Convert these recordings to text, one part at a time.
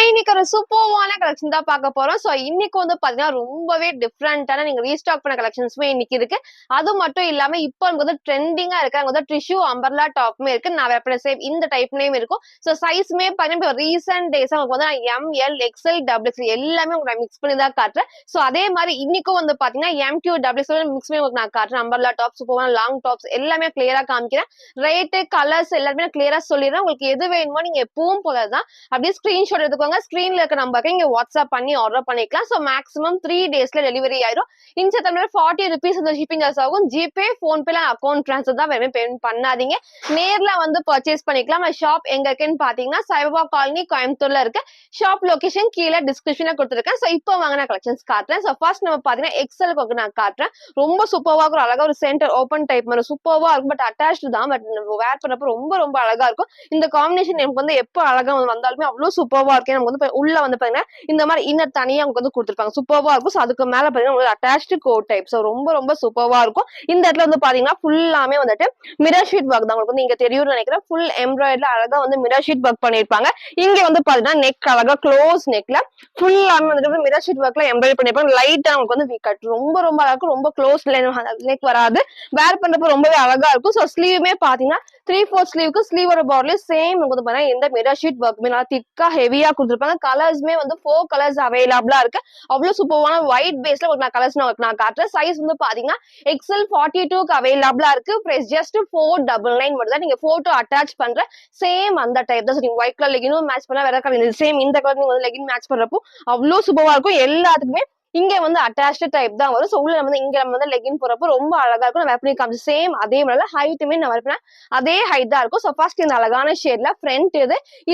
இன்னைக்கு ஒரு சூப்பர்வான கலெக்ஷன் தான் பார்க்க போறோம். சோ இன்னைக்கு வந்து பாத்தீங்கன்னா ரொம்பவே டிஃப்ரெண்டான நீங்க ரீஸ்டாக் பண்ண கலெக்ஷன்ஸ்மே இன்னைக்கு இருக்கு. அது மட்டும் இல்லாம இப்போ வந்து ட்ரெண்டிங்கா இருக்கு. அங்க வந்து டிஷ்யூ அம்பர்லா டாப்மே இருக்கு. நான் வெப்பன சேம் இந்த டைப்லயும் இருக்கும். சோ சைஸ்மே பாத்தீங்கன்னா ரீசன்ட் டேஸ் உங்களுக்கு வந்து M L XL double XL எல்லாமே உங்களுக்கு மிக்ஸ் பண்ணி தான் காட்டுறேன். சோ அதே மாதிரி இன்னைக்கும் வந்து பாத்தீங்கன்னா M Q double XL mix பண்ணி உங்களுக்கு நான் காட்டுறேன். அம்பர்லா டாப் சூப்பரான லாங் டாப்ஸ் எல்லாமே கிளியரா காமிக்கிறேன். ரேட்டு கலர்ஸ் எல்லாமே கிளியரா சொல்லிடுறேன். உங்களுக்கு எது வேணுமோ நீங்க எப்பவும் போலதான் அப்படியே ஸ்கிரீன்ஷாட் எடுத்துக்கோங்க. ஸ்கிரீன்ல இருக்க நம்பருக்கு இங்க வாட்ஸ்அப் பண்ணி ஆர்டர் பண்ணிக்கலாம். சோ மேக்ஸிமம் 3 டேஸ்ல டெலிவரி ஆயிரும். இந்த தமிழ் 40 rupees அந்த ஷிப்பிங் சார்ஜ் ஆகும். ஜிபே, போன்பேல அக்கௌண்ட் ட்ரான்ஸ்ஃபர் தான் வேணும். பேமெண்ட் பண்ணாதீங்க. நேர்ல வந்து பர்ச்சேஸ் பண்ணிக்கலாம். ஷாப் எங்க இருக்குன்னு பாத்தீங்கன்னா சைபா காலனி கோயம்புத்தூர்ல இருக்கு. ஷாப் லொகேஷன் கீழே டிஸ்கிரிப்ஷன்ல கொடுத்துருக்கேன். சோ இப்போ வாங்க நான் கலெக்ஷன்ஸ் காட்டுறேன். சோ ஃபர்ஸ்ட் நம்ம பாத்தீங்கன்னா எக்ஸலுக்கு நான் காட்டுறேன். ரொம்ப சூப்பர்வா இருக்கும். அழகா ஒரு சென்டர் ஓபன் டைப் மாதிரி சூப்பர்வா இருக்கும். பட் அட்டாச்டு தான். பட் வேர் பண்ணப்ப ரொம்ப ரொம்ப அழகா இருக்கும். இந்த காம்பினேஷன் எனக்கு வந்து எப்ப அழகா வந்தாலுமே அவ்வளவு சூப்பர்வா இருக்கு. நமக்கு வந்து உள்ள வந்து பாத்தீங்கன்னா இந்த மாதிரி இன்னர் தனியா அவங்க வந்து கொடுத்துருப்பாங்க. சூப்பர்வா இருக்கும். சோ அதுக்கு மேல பாத்தீங்கன்னா அட்டாச்டு கோட் டைப். சோ ரொம்ப ரொம்ப சூப்பர்வா இருக்கும். இந்த இடத்துல வந்து பாத்தீங்கன்னா ஃபுல்லாமே வந்துட்டு மிரர் ஷீட் ஒர்க் தான். உங்களுக்கு வந்து இங்க தெரியும்னு நினைக்கிறேன். ஃபுல் எம்ப்ராய்டரில அழகா வந்து மிரர் ஷீட் ஒர்க் பண்ணிருப்பாங்க. இங்க வந்து பாத்தீங்கன்னா நெக் அழகா க்ளோஸ் நெக்ல ஃபுல்லாமே வந்துட்டு மிரர் ஷீட் ஒர்க்ல எம்ப்ராய்டரி பண்ணிருப்பாங்க. லைட்டா நமக்கு வந்து வி கட் ரொம்ப ரொம்ப அழகா இருக்கும். ரொம்ப க்ளோஸ் நெக் வராது. வேர் பண்றப்ப ரொம்பவே அழகா இருக்கும். சோ ஸ்லீவுமே பாத்தீங்கன்னா 3/4 ஸ்லீவுக்கு ஸ்லீவோட பார்டர்லயும் சேம் வந்து பாத்தீங்கன்னா எந்த மிரர் ஷீட் ஒர்க்குமே நல்லா திக்கா ஹெவியா கொடுத்துருப்பாங்க. கலர்ஸ்மே வந்து 4 கலர்ஸ் அவைலபிளா இருக்கு. அவ்வளவு சூப்பரான ஒயிட் பேஸ்ல நான் கலர்ஸ் நான் காட்டுறேன். சைஸ் வந்து பாத்தீங்கன்னா எக்ஸ்எல் 42க்கு அவைலபிளா இருக்கு. பிரைஸ் ஜஸ்ட் 499 மட்டும் தான். நீங்க போட்டோ அட்டாச் பண்ற சேம் அந்த டைப் தான். நீங்க ஒயிட் கலர் லெகினும் மேட்ச் பண்ணா வேற கலர் சேம் இந்த கலர் நீங்க வந்து லெகின் மேட்ச் பண்றப்போ அவ்வளவு சூப்பரா இருக்கும். எல்லாத்துக்குமே இங்க வந்து அட்டாச்டு டைப் தான் வரும். சோ உள்ள நம்ம வந்து லெகின் போறப்போ ரொம்ப அழகா இருக்கும். நான் வேர் பண்ணி சேம் அதே மாதிரி ஹைட்டுமே நான் வேர் பண்ணேன் அதே ஹைட் தான் இருக்கும். சோ ஃபர்ஸ்ட் இந்த அழகான ஷேட்ல ஃப்ரண்ட்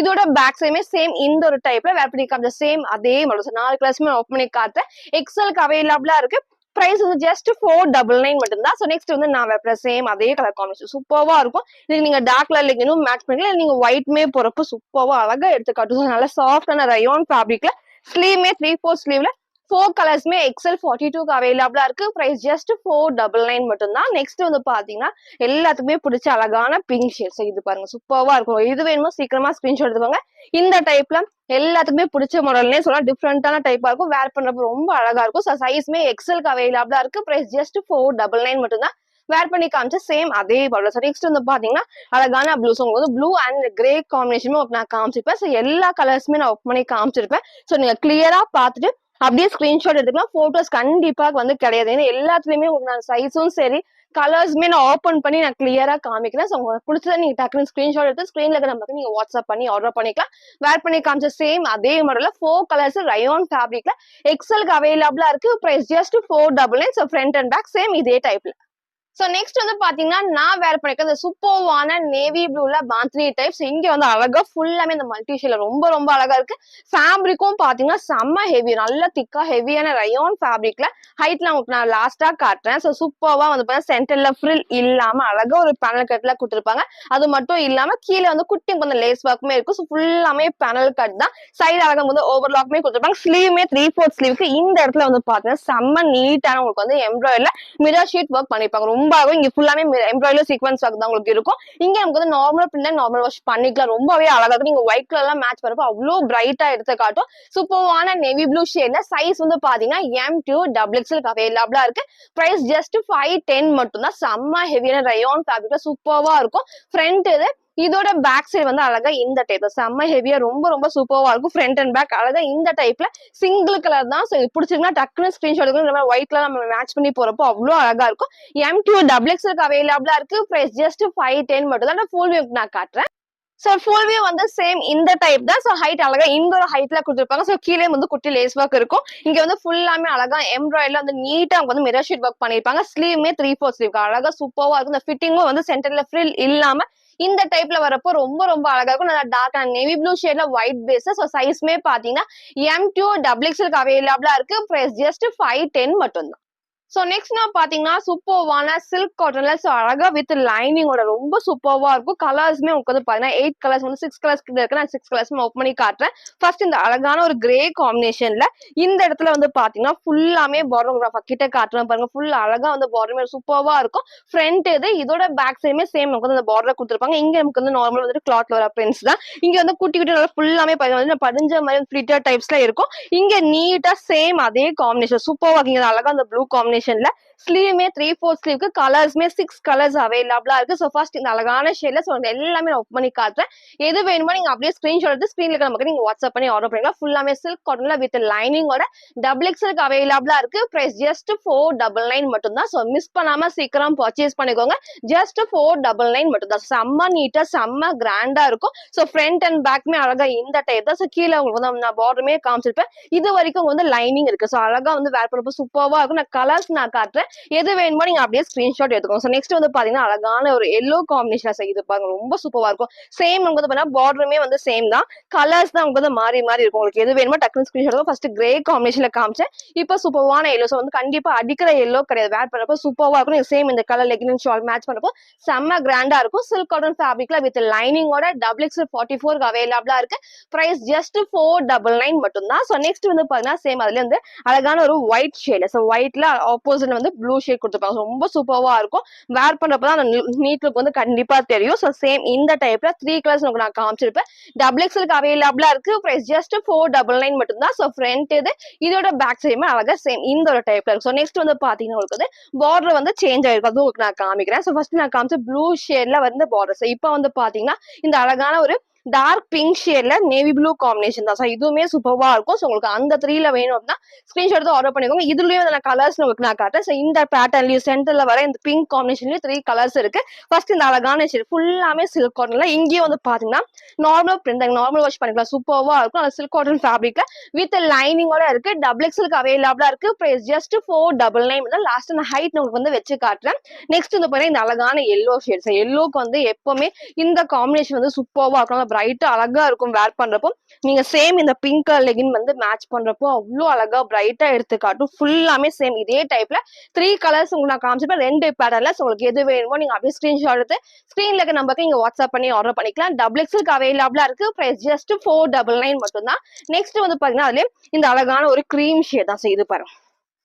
இதோட பேக் சைடுமே சேம் இந்த ஒரு டைப்ல வேர் பண்ணி காமிச்ச சேம் அதே மாதிரி 4 கிளாஸ்மே ஓப்பன் பண்ணி காட்டுறேன். எக்ஸலுக்கு அவைலபிளா இருக்கு. பிரைஸ் வந்து ஜஸ்ட் 499 மட்டும் தான். சோ நெக்ஸ்ட் வந்து நான் வேற சேம் அதே கலர் காம்பினேஷன் சூப்பர்வா இருக்கும். இதுக்கு நீங்க டார்க் கலர் லெகினும் மேட்ச் பண்ணிக்கலாம். நீங்க ஒயிட்மே போறப்போ சூப்பர்வா அழகா எடுத்து காட்டும். நல்ல சாஃப்டான ரயான் ஃபேப்ரிக்ல ஸ்லீவ்மே 3/4 ஸ்லீவ்ல 4 கலர்ஸ்மே எக்ஸ்எல் 42க்கு அவைலபிளா இருக்கு. பிரைஸ் ஜஸ்ட் 499 மட்டும் தான். நெக்ஸ்ட் வந்து பாத்தீங்கன்னா எல்லாத்துக்குமே பிடிச்ச அழகான பிங்க் ஷேட். இது பாருங்க சூப்பர்வா இருக்கும். இது வேணுமோ சீக்கிரமா ஸ்கிரீன்ஷாட் எடுத்துக்கோங்க. இந்த டைப்ல எல்லாத்துக்குமே பிடிச்ச மாடல்னே சொல்லலாம். டிஃப்ரெண்டான டைப்பா இருக்கும். வேர் பண்றப்ப ரொம்ப அழகா இருக்கும். சைஸ்மே எக்ஸ்எல்க்கு அவைலபிளா இருக்கு. பிரைஸ் ஜஸ்ட் 499 மட்டும் தான். வேர் பண்ணி காமிச்ச சேம் அதே மாடல். நெக்ஸ்ட் வந்து பாத்தீங்கன்னா அழகான ப்ளூஸ் உங்களுக்கு வந்து ப்ளூ அண்ட் கிரே காம்பினேஷனும் நான் காமிச்சிருப்பேன். சோ எல்லா கலர்ஸுமே நான் ஒர்க் பண்ணி காமிச்சிருப்பேன். சோ நீங்க கிளியரா பாத்துட்டு அப்படியே ஸ்கிரீன்ஷாட் எடுத்துக்கலாம். போட்டோஸ் கண்டிப்பா வந்து கிடையாது. ஏன்னா எல்லாத்துலயுமே நான் சைஸும் சரி கலர்ஸ்மே நான் ஓபன் பண்ணி நான் கிளியரா காமிக்கிறேன். சோ உங்களுக்கு பிடிச்சதை நீங்க டக்குனு ஸ்கிரீன்ஷாட் எடுத்து ஸ்கிரீன்ல இருக்க நம்பருக்கு நீங்க வாட்ஸ்அப் பண்ணி ஆர்டர் பண்ணிக்கலாம். வேர் பண்ணி காமிச்ச சேம் அதே மாடல்ல 4 கலர்ஸ் ரயான் ஃபேப்ரிக்ல எக்ஸ்எல்க்கு அவைலபிளா இருக்கு. Price just 499. So front and back same இதே டைப்ல. சோ நெக்ஸ்ட் வந்து பாத்தீங்கன்னா நான் வேர் பண்ணிருக்க இந்த சூப்பர்வான நேவி ப்ளூல பாந்தினி டைப்ஸ். இங்க வந்து அழகா ஃபுல்லாமே இந்த மல்டி ஷேட்ல ரொம்ப ரொம்ப அழகா இருக்கு. ஃபேப்ரிக்கும் பாத்தீங்கன்னா செம்ம ஹெவி நல்ல திக்கா ஹெவியான ரயான் ஃபேப்ரிக்ல ஹைட்ல உங்களுக்கு நான் லாஸ்டா காட்டுறேன். சோ சூப்பர்வா வந்து பாத்தீங்கன்னா சென்டர்ல ஃப்ரில் இல்லாம அழகா ஒரு பேனல் கட்ல கொடுத்துருப்பாங்க. அது மட்டும் இல்லாம கீழே வந்து குட்டி கொஞ்சம் லேஸ் ஒர்க்குமே இருக்கும். சோ ஃபுல்லாமே பேனல் கட் தான். சைடு அழகா வந்து ஓவர்லாக்மே கொடுத்துருப்பாங்க. ஸ்லீவ்மே 3/4 ஸ்லீவுக்கு இந்த இடத்துல வந்து பாத்தீங்கன்னா செம்ம நீட்டான உங்களுக்கு வந்து எம்ப்ராய்டரில மிரர் ஷீட் ஒர்க் பண்ணிருப்பாங்க. ரொம்ப இங்க ஃபுல்லாமே எம்ப்ராய்டரி சீக்வென்ஸ் ஒர்க் தான் உங்களுக்கு இருக்கும். இங்க நமக்கு வந்து நார்மல் பிரிண்ட் நார்மல் வாஷ் பண்ணிக்கலாம். ரொம்பவே அழகா இருக்கும். நீங்க ஒயிட் கலர் எல்லாம் மேட்ச் பண்றப்போ அவ்வளவு பிரைட்டா எடுத்து காட்டும். சூப்பர்வான நேவி ப்ளூ ஷேட்ல சைஸ் வந்து பாத்தீங்கன்னா M2 XXL அவைலபிளா இருக்கு. பிரைஸ் ஜஸ்ட் 510 மட்டும் தான். செம்ம ஹெவியான ரயான் ஃபேப்ரிக்ல சூப்பர்வா இருக்கும். ஃப்ரண்ட் இதோட பேக் சைடு வந்து அழகா இந்த டைப்ல செம்ம ஹெவியா ரொம்ப ரொம்ப சூப்பர்வா இருக்கும். ஃப்ரண்ட் அண்ட் பேக் அழகா இந்த டைப்ல சிங்கிள் கலர் தான். சோ பிடிச்சிருந்தா டக்குனு ஸ்கிரீன்ஷாட் எடுக்கணும். ஒயிட் கலர் நம்ம மேட்ச் பண்ணி போறப்போ அவ்வளவு அழகா இருக்கும். M2 XXL அவைலபிளா இருக்கு. பிரைஸ் ஜஸ்ட் 510 மட்டும் தான். ஃபுல் வியூ நான் காட்டுறேன். சோ ஃபுல் வியூ வந்து சேம் இந்த டைப் தான். சோ ஹைட் அழகா இந்த ஒரு ஹைட்ல கொடுத்துருப்பாங்க. சோ கீழே வந்து குட்டி லேஸ் ஒர்க் இருக்கும். இங்க வந்து ஃபுல்லாமே அழகா எம்ப்ராய்டரில வந்து நீட்டா வந்து மிரர் ஷீட் ஒர்க் பண்ணிருப்பாங்க. ஸ்லீவ்மே 3/4 ஸ்லீவ் அழகா சூப்பர்வா இருக்கும். இந்த ஃபிட்டிங்கும் வந்து சென்டர்ல ஃப்ரில் இல்லாம இந்த டைப்ல வரப்போ ரொம்ப ரொம்ப அழகா இருக்கும். நல்லா டார்க் அண்ட் நேவி ப்ளூ ஷேட்ல ஒயிட் பேஸ். சோ சைஸ்மே பாத்தீங்கன்னா M2 XXL அவைலபிளா இருக்கு. பிரைஸ் ஜஸ்ட் 510 மட்டும் தான். சோ நெக்ஸ்ட் நான் பாத்தீங்கன்னா சூப்பர்வான சில்க் காட்டன்ல சோ அழகா வித் லைனிங்கோட ரொம்ப சூப்பர்வா இருக்கும். கலர்ஸ்மே உங்களுக்கு வந்து பாத்தீங்கன்னா 8 கலர்ஸ் வந்து 6 கலர்ஸ் கிட்ட இருக்கு. நான் 6 கலர்ஸ் ஓப்பன் பண்ணி காட்டுறேன். ஃபர்ஸ்ட் இந்த அழகான ஒரு கிரே காம்பினேஷன்ல இந்த இடத்துல வந்து பாத்தீங்கன்னா ஃபுல்லாமே பார்டர் கிட்ட காட்டுறேன் பாருங்க. ஃபுல் அழகா வந்து பார்டர் சூப்பர்வா இருக்கும். ஃப்ரண்ட் இது இதோட பேக் சைடுமே சேம் நமக்கு வந்து அந்த பார்டர் கொடுத்துருப்பாங்க. இங்க நமக்கு வந்து நார்மல் வந்து கிளாத்ல வர பிரிண்ட்ஸ் தான். இங்க வந்து குட்டி குட்டி நல்லா ஃபுல்லாமே பதிஞ்ச மாதிரி ஃபிளிட்டர் டைப்ஸ்ல இருக்கும். இங்க நீட்டா சேம் அதே காம்பினேஷன் சூப்பர்வா இங்க அழகா அந்த ப்ளூ காம்பினேஷன்ல ஸ்லீவுமே 3/4 ஸ்லீவ்க்கு கலர்ஸ்மே 6 கலர்ஸ் அவைலபிளா இருக்கு. சோ ஃபர்ஸ்ட் இந்த அழகான ஷேட்ல சோ எல்லாமே நான் ஓப்பன் பண்ணி காட்டுறேன். எது வேணுமோ நீங்க அப்படியே ஸ்கிரீன்ஷாட் எடுத்து ஸ்கிரீன்ல நமக்கு நீங்க வாட்ஸ்அப் பண்ணி ஆர்டர் பண்ணிக்கலாம். ஃபுல்லாமே சில்க் காட்டன்ல வித் லைனிங்கோட டபுள் எக்ஸ்எல் அவைலபிளா இருக்கு. பிரைஸ் ஜஸ்ட் 499 மட்டும் தான். சோ மிஸ் பண்ணாம சீக்கிரம் பர்ச்சேஸ் பண்ணிக்கோங்க. ஜஸ்ட் 499 மட்டும் தான். செம்ம நீட்டா செம்ம கிராண்டா இருக்கும். சோ ஃப்ரண்ட் அண்ட் பேக்மே அழகா இந்த டைப் தான். சோ கீழே உங்களுக்கு வந்து நான் பார்டருமே காமிச்சிருப்பேன். இது வரைக்கும் வந்து லைனிங் இருக்கு. சோ அழகா வந்து வேர் பண்ணப்போ சூப்பர்வா இருக்கும். நான் கலர்ஸ் நான் காட்டுறேன். எது வேணுமோ நீங்க அப்படியே ஸ்கிரீன்ஷாட் எடுத்துக்கோங்க. சோ நெக்ஸ்ட் வந்து பாத்தீங்கன்னா அழகான ஒரு எல்லோ காம்பினேஷன் இது பாருங்க ரொம்ப சூப்பரா இருக்கும். சேம் உங்களுக்கு வந்து பாத்தீங்கன்னா பார்டருமே வந்து சேம் தான். கலர்ஸ் தான் உங்களுக்கு வந்து மாறி மாறி இருக்கும். உங்களுக்கு எது வேணுமோ டக்குனு ஸ்கிரீன்ஷாட் ஃபர்ஸ்ட் கிரே காம்பினேஷன்ல காமிச்சேன். இப்போ சூப்பர்வான எல்லோ. சோ வந்து கண்டிப்பா அடிக்கிற எல்லோ கிடையாது. வேர் பண்ணப்போ சூப்பர்வா இருக்கும். சேம் இந்த கலர் லெகின் ஷால் மேட்ச் பண்ணப்போ செம்ம கிராண்டா இருக்கும். சில்க் காட்டன் ஃபேப்ரிக்ல வித் லைனிங்கோட டபுள் எக்ஸ்எல் 44 அவைலபிளா இருக்கு. பிரைஸ் ஜஸ்ட் 499 மட்டும் தான். சோ நெக்ஸ்ட் வந்து பாத்தீங்கன்னா சேம் அதுல வந்து அழகான ஒரு ஒயிட் ஷேட். சோ ஒயிட்ல ஆப்போசிட்ல வந்து ப்ளூ ஷேட் கொடுத்துருப்பாங்க. ரொம்ப சூப்பர்வா இருக்கும். வேர் பண்றப்பதான் அந்த நீட் லுக் வந்து கண்டிப்பா தெரியும். சோ சேம் இந்த டைப்ல 3 கலர்ஸ் உங்களுக்கு நான் காமிச்சிருப்பேன். டபுள் எக்ஸ்எல் அவைலபிளா இருக்கு. பிரைஸ் ஜஸ்ட் 499 மட்டும் தான். சோ ஃப்ரண்ட் இது இதோட பேக் சைடுமே அழகா சேம் இந்த ஒரு டைப்ல இருக்கு. சோ நெக்ஸ்ட் வந்து பாத்தீங்கன்னா உங்களுக்கு வந்து பார்டர் வந்து சேஞ்ச் ஆயிருக்கும். அதுவும் உங்களுக்கு நான் காமிக்கிறேன். சோ ஃபர்ஸ்ட் நான் காமிச்ச ப்ளூ ஷேட்ல வந்து பார்டர். சோ இப்போ வந்து பாத்தீங்கன்னா இந்த அழகான ஒரு டார்க் பிங்க் ஷேட்ல நேவி ப்ளூ காம்பினேஷன் தான். இதுவுமே சூப்பர்வா இருக்கும். சோ உங்களுக்கு அந்த 3ல வேணும் அப்படின்னா ஸ்கிரீன்ஷாட் எடுத்து ஆர்டர் பண்ணிக்கோங்க. இதுலயும் நான் கலர்ஸ் உங்களுக்கு நான் காட்டுறேன். சோ இந்த பேட்டர்ன்லயும் சென்டர்ல வர இந்த பிங்க் காம்பினேஷன்லயும் 3 கலர்ஸ் இருக்கு. ஃபர்ஸ்ட் இந்த அழகான ஷேட் ஃபுல்லாமே சில்க் காட்டன்ல இங்கேயும் வந்து பாத்தீங்கன்னா நார்மல் பிரிண்ட் நார்மல் வாஷ் பண்ணிக்கலாம். சூப்பர்வா இருக்கும். அந்த சில்க் காட்டன் ஃபேப்ரிக்ல வித் லைனிங்கோட இருக்கு. டபுள் எக்ஸ்எல் அவைலபிளா இருக்கு. Price just 499. லாஸ்ட் நான் ஹைட் உங்களுக்கு வந்து வச்சு காட்டுறேன். நெக்ஸ்ட் வந்து பாத்தீங்கன்னா இந்த அழகான எல்லோ ஷேட்ஸ். எல்லோக்கு வந்து எப்பவுமே இந்த காம்பினேஷன் வந்து சூப்பர்வா இருக்கும். பிரைட்டா அழகா இருக்கும் வேர் பண்றப்போ. நீங்க சேம் இந்த பிங்க் கலர் லெகின் வந்து மேட்ச் பண்றப்போ அவ்வளவு அழகா பிரைட்டா எடுத்து காட்டும். ஃபுல்லாமே சேம் இதே டைப்ல 3 கலர்ஸ் உங்களுக்கு நான் காமிச்சிருப்பேன். 2 பேட்டர்ன்ல. உங்களுக்கு எது வேணுமோ நீங்க அப்படியே ஸ்கிரீன்ஷாட் எடுத்து ஸ்கிரீன்ல இருக்க நம்பருக்கு நீங்க வாட்ஸ்அப் பண்ணி ஆர்டர் பண்ணிக்கலாம். டபுள் எக்ஸ்எல் அவைலபிளா இருக்கு. பிரைஸ் ஜஸ்ட் 499 மட்டும் தான். நெக்ஸ்ட் வந்து பாத்தீங்கன்னா அதுல இந்த அழகான ஒரு கிரீம் ஷேட் தான். இது பாருங்க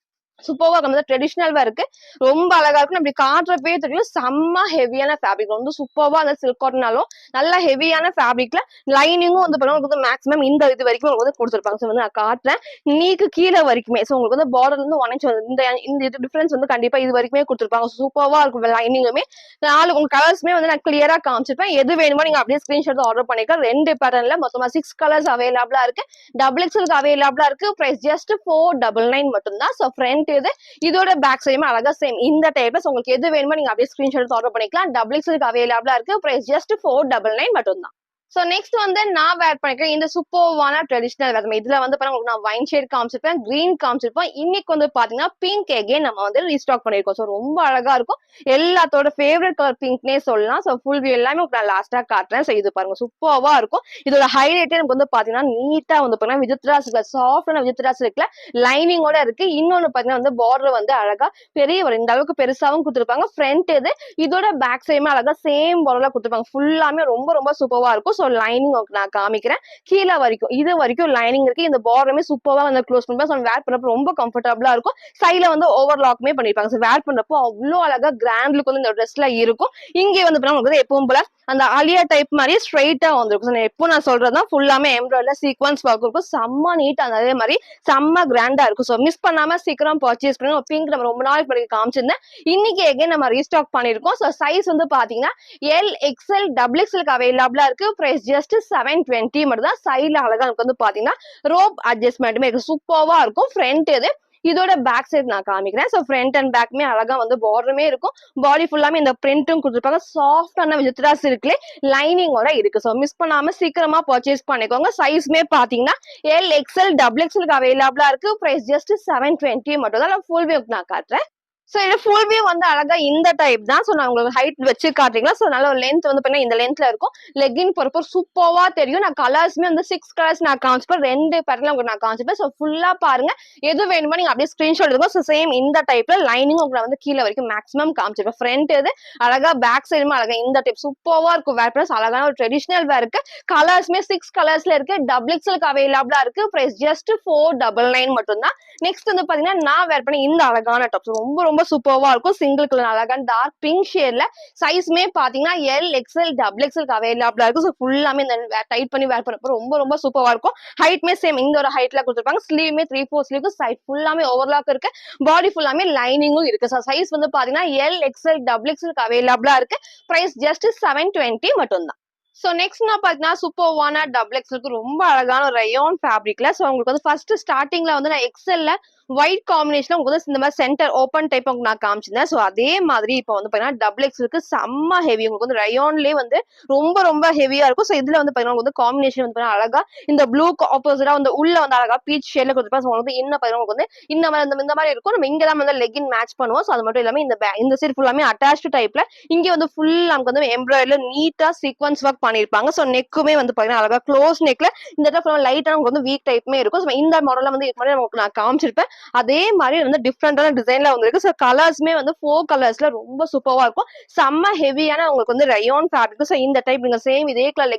சூப்பர்வா இருக்கும். ட்ரெடிஷனல் இருக்கு. ரொம்ப அழகா இருக்கும். அப்படி காட்டுறப்பே தெரியும் செம்ம ஹெவியான ஃபேப்ரிக். வந்து சூப்பர்வா அந்த சில்க் காட்டனாலும் நல்ல ஹெவியான ஃபேப்ரிக்ல லைனிங்கும் வந்து வந்து மேக்ஸிமம் இந்த இது வரைக்கும் வந்து கொடுத்துருப்பாங்க. ஸோ வந்து நான் காட்டுறேன். நீக்கு கீழே வரைக்குமே. ஸோ உங்களுக்கு வந்து பார்டர்ல இருந்து 1 inch இந்த டிஃபரன்ஸ் வந்து கண்டிப்பா இது வரைக்குமே கொடுத்துருப்பாங்க. சூப்பர்வா இருக்கும் லைனிங்குமே. உங்க கலர்ஸ்மே வந்து நான் கிளியரா காமிச்சிருப்பேன். எது வேணுமோ நீங்க அப்படியே ஸ்கிரீன்ஷாட் ஆர்டர் பண்ணிக்கலாம். 2 பேட்டர்ன்ல மொத்தமா 6 கலர்ஸ் அவைலபிளா இருக்கு. டபுள் எக்ஸ்எல் அவைலபிளா இருக்கு. பிரைஸ் ஜஸ்ட் 499 மட்டும் தான். ஸோ ஃப்ரண்ட் இது இதோட பேக் சைடுமே அழகா சேம் இந்த டைப்ல உங்களுக்கு எது வேணுமோ நீங்க அப்படியே ஸ்கிரீன்ஷாட் எடுத்து ஆர்டர் பண்ணிக்கலாம். டபுள் எக்ஸ்எல் அவைலபிளா இருக்கு. பிரைஸ் ஜஸ்ட் 499 மட்டும் தான். சோ நெக்ஸ்ட் வந்து நான் வேர் பண்ணிக்கிறேன் இந்த சூப்பர்வான ட்ரெடிஷனல் வேர். இதுல வந்து பாருங்க நான் வைன் ஷேட் காமிச்சிருப்பேன், கிரீன் காமிச்சிருப்பேன். இன்னைக்கு வந்து பாத்தீங்கன்னா பிங்க் எகைன் நம்ம வந்து ரீஸ்டாக் பண்ணிருக்கோம். சோ ரொம்ப அழகா இருக்கும். எல்லாத்தோட ஃபேவரட் கலர் பிங்க்னே சொல்லலாம். சோ ஃபுல் வியூ எல்லாமே நான் லாஸ்டா காட்டுறேன். சோ இது பாருங்க சூப்பர்வா இருக்கும். இதோட ஹைலைட்டே நமக்கு வந்து பாத்தீங்கன்னா நீட்டா வந்து பாத்தீங்கன்னா விஜித்ராஸ் சாஃப்டான விஜித்ராஸ் இருக்குல்ல லைனிங்கோட இருக்கு. இன்னொன்னு பாத்தீங்கன்னா வந்து பார்டர் வந்து அழகா பெரிய ஒரு இந்த அளவுக்கு பெருசாவும் கொடுத்துருப்பாங்க. ஃப்ரண்ட் இது இதோட பேக் சைடுமே அழகா சேம் பார்டர்ல கொடுத்துருப்பாங்க. ஃபுல்லாமே ரொம்ப ரொம்ப சூப்பர்வா இருக்கும். சோ லைனிங் நான் காமிக்கிறேன். கீழே வரைக்கும் இது வரைக்கும் லைனிங் இருக்கு. இந்த பார்டருமே சூப்பர்வா வந்து க்ளோஸ் பண்ணுவேன். வேர் பண்றப்போ ரொம்ப கம்ஃபர்டபுளா இருக்கும். சைட்ல வந்து ஓவர்லாக்மே பண்ணிருப்பாங்க. சோ வேர் பண்றப்போ அவ்வளவு அழகா கிராண்ட் லுக் வந்து இந்த ட்ரெஸ்ல இருக்கும். இங்கே வந்து உங்களுக்கு எப்பவும் போல அந்த அலியா டைப் மாதிரி ஸ்ட்ரைட்டா வந்திருக்கும். எப்போ நான் சொல்றதுதான் ஃபுல்லாமே எம்ப்ராய்டரி சீக்வன்ஸ் ஒர்க் இருக்கும். செம்ம நீட்டா அதே மாதிரி செம்ம கிராண்டா இருக்கும். சோ மிஸ் பண்ணாம சீக்கிரம் பர்ச்சேஸ் பண்ணுங்க. பிங்க் நம்ம ரொம்ப நாள் பண்ணி காமிச்சிருந்தேன். இன்னைக்கு எகைன் நம்ம ரீஸ்டாக் பண்ணிருக்கோம். சோ சைஸ் வந்து பாத்தீங்கன்னா எல் எக்ஸ்எல் டபுள் எக்ஸ்எல் அவைலபிளா இருக்கு. பிரைஸ் ஜஸ்ட் 720 மட்டும் தான். சைட்ல அழகா எனக்கு வந்து பாத்தீங்கன்னா ரோப் அட்ஜஸ்ட்மெண்ட்டுமே சூப்பர்வா இருக்கும். ஃப்ரண்ட் இது இதோட பேக் சைடு நான் காமிக்கிறேன். சோ ஃப்ரண்ட் அண்ட் பேக்மே அழகா வந்து பார்டருமே இருக்கும். பாடி ஃபுல்லாமே இந்த பிரிண்டும் கொடுத்துருப்பாங்க. சாஃப்டான விஜித்ராஸ் இருக்குல்ல லைனிங்கோட இருக்கு. சோ மிஸ் பண்ணாம சீக்கிரமா பர்ச்சேஸ் பண்ணிக்கோங்க. சைஸ்மே பாத்தீங்கன்னா எல் எக்ஸ்எல் டபுள் எக்ஸ்எல் அவைலபிளா இருக்கு. பிரைஸ் ஜஸ்ட் 720 மட்டும் தான். ஃபுல் வியூ நான் காட்டுறேன். சோ இது ஃபுல் வியூ வந்து அழகா இந்த டைப் தான். சோ நான் உங்களுக்கு ஹைட் வச்சு காட்டுறீங்களா? சோ நல்ல ஒரு லென்த் வந்து பாத்தீங்கன்னா இந்த லென்த்ல இருக்கும். லெக்கின் பொறுப்பு சூப்பர்வா தெரியும். நான் கலர்ஸ்மே வந்து 6 கலர்ஸ் நான் காமிச்சிப்பேன். 2 பேட்டர்ல உங்களுக்கு நான் காமிச்சிப்பேன். சோ ஃபுல்லா பாருங்க. எது வேணுமோ நீங்க அப்படியே ஸ்கிரீன்ஷாட் எடுத்துக்கோ. சோ சேம் இந்த டைப்ல லைனிங் உங்களுக்கு வந்து கீழ வரைக்கும் மேக்ஸிமம் காமிச்சிருப்பேன். ஃப்ரண்ட் இது அழகா பேக் சைடுமே அழகா இந்த டைப் சூப்பர்வா இருக்கும். வேர் பிளஸ் அழகான ஒரு ட்ரெடிஷனல் வேர் இருக்கு. கலர்ஸ்மே 6 கலர்ஸ்ல இருக்கு. டபுள் எக்ஸ்எல்க்கு அவைலபிளா இருக்கு. பிரைஸ் ஜஸ்ட் 499 மட்டும் தான். நெக்ஸ்ட் வந்து பாத்தீங்கன்னா நான் வேர் பண்ண இந்த அழகான டாப் ரொம்ப ரொம்ப சூப்பர்வா இருக்கும். சிங்கிள் கலர் அழகான டார்க் பிங்க் ஷேட்ல சைஸ்மே பாத்தீங்கன்னா எல் எக்ஸ்எல் டபுள் எக்ஸ்எல் அவைலபிளா இருக்கு. ஸோ ஃபுல்லாமே இந்த டைட் பண்ணி வேர் பண்ணப்போ ரொம்ப ரொம்ப சூப்பர்வா இருக்கும். ஹைட்மே சேம் இந்த ஒரு ஹைட்ல கொடுத்துருப்பாங்க. ஸ்லீவ்மே 3/4 ஸ்லீவ் சைட் ஃபுல்லாமே ஓவர்லாக் இருக்கு. பாடி ஃபுல்லாமே லைனிங்கும் இருக்கு. ஸோ சைஸ் வந்து பாத்தீங்கன்னா எல் எக்ஸ்எல் டபுள் எக்ஸ்எல் அவைலபிளா இருக்கு. பிரைஸ் ஜஸ்ட் 720 மட்டும் தான். சோ நெக்ஸ்ட் நான் பாத்தீங்கன்னா சூப்பர்வான டபுள் எக்ஸ்எல்க்கு ரொம்ப அழகான ஒரு ரயோன் ஃபேப்ரிக்ல. சோ உங்களுக்கு வந்து ஃபர்ஸ்ட் ஸ்டார்டிங்ல வந்து நான் எக்ஸ்எல்ல ஒயிட் காம்பினேஷன்ல உங்களுக்கு வந்து இந்த மாதிரி சென்டர் ஓப்பன் டைப் உங்களுக்கு நான் காமிச்சிருந்தேன். சோ அதே மாதிரி இப்போ வந்து பாத்தீங்கன்னா டபுள் எக்ஸ்எல்க்கு செம்ம ஹெவி உங்களுக்கு வந்து ரயோன்லயே வந்து ரொம்ப ரொம்ப ஹெவியா இருக்கும். சோ இதுல வந்து பாத்தீங்கன்னா வந்து காம்பினேஷன் வந்து பாத்தீங்கன்னா அழகா இந்த ப்ளூ ஆப்போசிட்டா வந்து உள்ள வந்து அழகா பீச் ஷேட்ல கொடுத்துருப்பாங்க. சோ வந்து இன்னும் பாத்தீங்கன்னா உங்களுக்கு வந்து இந்த மாதிரி இருக்கும். நம்ம இங்க தான் வந்து லெகின் மேட்ச் பண்ணுவோம். சோ அது மட்டும் இல்லாம இந்த சைடு ஃபுல்லாமே அட்டாச்டு டைப்ல இங்க வந்து ஃபுல் நமக்கு வந்து எம்ப்ராய்டரில நீட்டா சீக்வன்ஸ் ஒர்க் பண்ணிருப்பாங்க. சோ நெக்குமே வந்து பாத்தீங்கன்னா அழகா க்ளோஸ் நெக்ல இந்த இடத்துல லைட்டா நமக்கு வந்து வீக் டைப்மே இருக்கும். சோ இந்த மாடல்ல வந்து இதுக்கு முன்னாடி நமக்கு நான் காமிச்சிருப்பேன். அதே மாதிரி வந்து டிஃப்ரெண்டான டிசைன்ல வந்திருக்கு. சோ கலர்ஸ்மே வந்து 4 கலர்ஸ்ல ரொம்ப சூப்பர்வா இருக்கும். செம்ம ஹெவியான உங்களுக்கு வந்து ரயோன் ஃபேப்ரிக். சோ இந்த டைப் நீங்க சேம் இதே கலர்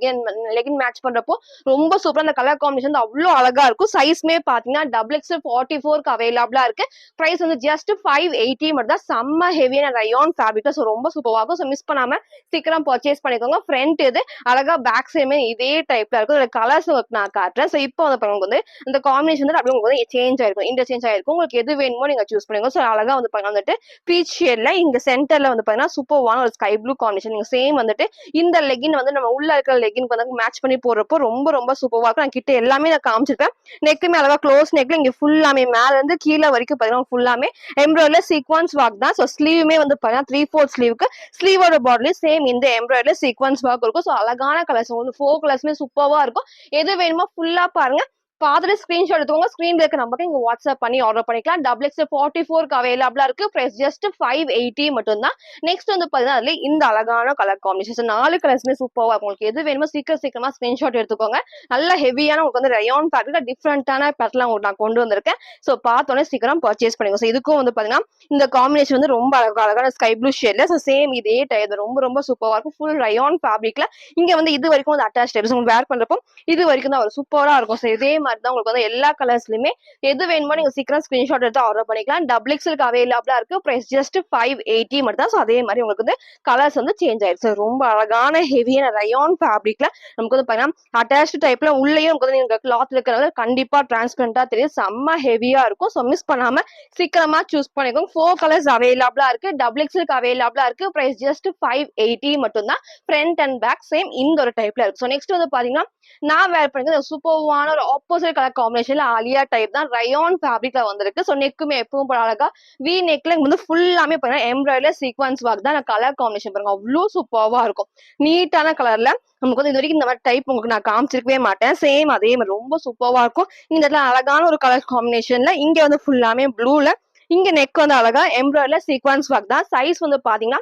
லெகின் மேட்ச் பண்றப்போ ரொம்ப சூப்பரா அந்த கலர் காம்பினேஷன் அவ்வளோ அழகா இருக்கும். சைஸ்மே பாத்தீங்கன்னா டபுள் எக்ஸ்எல் 44க்கு அவைலபிளா இருக்கு. பிரைஸ் வந்து ஜஸ்ட் 580 மட்டும் தான். செம்ம ஹெவியான ரயோன் ஃபேப்ரிக். சோ ரொம்ப சூப்பர்வா இருக்கும். சோ மிஸ் பண்ணாம சீக்கிரம் பர்ச்சேஸ் பண்ணிக்கோங்க. ஃப்ரண்ட் இது அழகா பேக் சைடுமே இதே டைப்ல இருக்கும். இதுல கலர்ஸ் நான் காட்டுறேன். சோ இப்போ வந்து இந்த காம்பினேஷன் வந்து அப்படியே உங்களுக்கு வந்து சேஞ்ச் ஆயிருக்கும். இன்டர்சேஞ்ச் ஆயிருக்கும். உங்களுக்கு எது வேணுமோ நீங்க சூஸ் பண்ணிக்கோங்க. சோ அழகா வந்து வந்துட்டு பீச் ஷேட்ல இங்க சென்டர்ல வந்து பாத்தீங்கன்னா சூப்பர்வான ஒரு ஸ்கை ப்ளூ காம்பினேஷன். நீங்க சேம் வந்துட்டு இந்த லெகின் வந்து நம்ம உள்ள இருக்கிற லெகின் வந்து மேட்ச் பண்ணி போடுறப்போ ரொம்ப ரொம்ப சூப்பர்வா இருக்கும். நான் கிட்ட எல்லாமே நான் காமிச்சிருப்பேன். நெக்குமே அழகா க்ளோஸ் நெக்ல இங்க ஃபுல்லாமே மேல இருந்து கீழே வரைக்கும் பாத்தீங்கன்னா ஃபுல்லாமே எம்ப்ராய்டரி சீக்வன்ஸ் ஒர்க் தான். சோ ஸ்லீவுமே வந்து பாத்தீங்கன்னா 3/4 ஸ்லீவுக்கு ஸ்லீவோட பார்டர்லயும் சேம் இந்த எம்ப்ராய்டரி சீக்வன்ஸ் ஒர்க் இருக்கும். சோ அழகான கலர்ஸ் வந்து 4 கலர்ஸ்மே சூப்பர்வா இருக்கும். எது வேணுமோ ஃபுல்லா பாருங்க. பார்த்துட்டு ஸ்கிரீன்ஷாட் எடுத்துக்கோங்க. ஸ்கிரீன்ல இருக்க நம்பருக்கு நீங்க வாட்ஸ்அப் பண்ணி ஆர்டர் பண்ணிக்கலாம். டபுள் எக்ஸ் 44க்கு அவைலபிளா இருக்கு. பிரைஸ் ஜஸ்ட் 580 மட்டும் தான். நெக்ஸ்ட் வந்து பாத்தீங்கன்னா அதுல இந்த அழகான கலர் காம்பினேஷன் 4 கலர்ஸ்மே சூப்பர்வா இருக்கும். உங்களுக்கு எது வேணுமோ சீக்கிரமா ஸ்கிரீன்ஷாட் எடுத்துக்கோங்க. நல்ல ஹெவியான உங்களுக்கு வந்து ரயோன் ஃபேப்ரிக்ல டிஃப்ரெண்டான பேட்டர்ல உங்களுக்கு நான் கொண்டு வந்திருக்கேன். சோ பார்த்தோன்னே சீக்கிரம் பர்ச்சேஸ் பண்ணுங்க. சோ இதுக்கும் வந்து பாத்தீங்கன்னா இந்த காம்பினேஷன் வந்து ரொம்ப அழகான ஸ்கை ப்ளூ ஷேட்ல. சோ சேம் இதே டைப் ரொம்ப ரொம்ப சூப்பர்வா இருக்கும். ஃபுல் ரயோன் ஃபேப்ரிக்ல இங்க வந்து இது வரைக்கும் வந்து அட்டாச் டைப்ஸ் உங்களுக்கு வேர் பண்றப்போ இது வரைக்கும் தான் ஒரு சூப்பரா இருக்கும். சோ இதே மாதிரி தான் உங்களுக்கு வந்து எல்லா கலர்ஸ்லயுமே எது வேணுமோ நீங்க சீக்கிரம் ஸ்கிரீன்ஷாட் எடுத்து ஆர்டர் பண்ணிக்கலாம். டபுள் எக்ஸ்எல்க்கு அவைலபிளா இருக்கு. பிரைஸ் ஜஸ்ட் 580 மட்டும் தான். சோ அதே மாதிரி உங்களுக்கு வந்து கலர்ஸ் வந்து சேஞ்ச் ஆயிடுச்சு. ரொம்ப அழகான ஹெவியான ரயோன் ஃபேப்ரிக்ல நமக்கு வந்து பாத்தீங்கன்னா அட்டாச் டைப்ல உள்ளேயும் நமக்கு வந்து நீங்க கிளாத் இருக்கிறனால கண்டிப்பா டிரான்ஸ்பரண்டா தெரியும். செம்ம ஹெவியா இருக்கும். சோ மிஸ் பண்ணாம சீக்கிரமா சூஸ் பண்ணிக்கோங்க. 4 கலர்ஸ் அவைலபிளா இருக்கு. டபுள் எக்ஸ்எல்க்கு அவைலபிளா இருக்கு. பிரைஸ் ஜஸ்ட் 580 மட்டும் தான். ஃப்ரண்ட் அண்ட் பேக் சேம் இந்த ஒரு டைப்ல இருக்கு. சோ நெக்ஸ்ட் வந்து பாத்தீங்கன்னா நான் வேர் பண்ணிருக்கேன் சூப்பர்வான ஒரு ஆப்போசிட் கலர் காம்பினேஷன்ல ஆலியா டைப் தான் ரயோன் ஃபேப்ரிக்ல வந்திருக்கு. சோ நெக்குமே எப்பவும் போல அழகா வி நெக்ல வந்து ஃபுல்லாமே பாத்தீங்கன்னா எம்ப்ராய்டரி சீக்வன்ஸ் ஒர்க் தான். கலர் காம்பினேஷன் பாருங்க அவ்வளவு சூப்பர்வா இருக்கும். நீட்டான கலர்ல நமக்கு வந்து இது வரைக்கும் இந்த மாதிரி டைப் உங்களுக்கு நான் காமிச்சிருக்கவே மாட்டேன். சேம் அதே மாதிரி ரொம்ப சூப்பர்வா இருக்கும். இந்த இடத்துல அழகான ஒரு கலர் காம்பினேஷன்ல இங்க வந்து ஃபுல்லாமே ப்ளூல இங்க நெக் வந்து அழகா எம்ப்ராய்டரி சீக்வன்ஸ் ஒர்க் தான். சைஸ் வந்து பாத்தீங்கன்னா